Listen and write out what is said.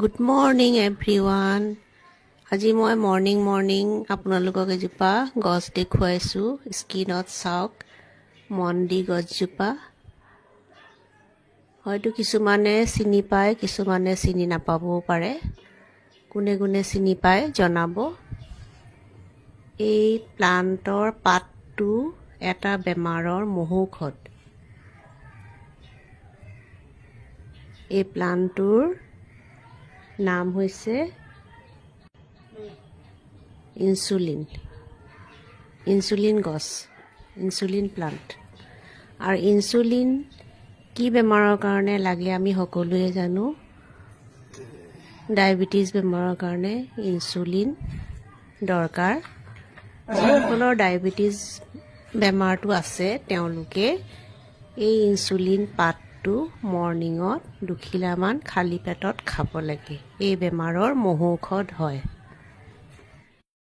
Good morning everyone. আজি মই morning আপোনালোকক এজোপা গছ দেখুৱাইছো স্ক্ৰিনত চাওক মন্দি গছজোপা হয়তো কিছুমানে চিনি পায় কিছুমানে চিনি নাপাবও পাৰে কোনে কোনে চিনি পায় জনাব এই প্লান্টৰ পাতটো এটা বেমাৰৰ মহৌষধ এই প্লান্টৰ নাম হৈছে ইনসুলিন গছ ইনসুলিন প্লান্ট আৰু ইনসুলিন কি বেমাৰৰ কাৰণে লাগে আমি সকলোৱে জানো ডায়াবেটিস বেমাৰৰ কাৰণে ইনসুলিন দৰকাৰ যিসকলৰ ডায়াবেটিস বেমাৰটো আছে তেওঁলোকে এই ইনসুলিন পাতটো মৰ্নিঙত 2 খিলামান খালি পেটত খাব লাগে এই বেমাৰৰ মহৌষধ হয়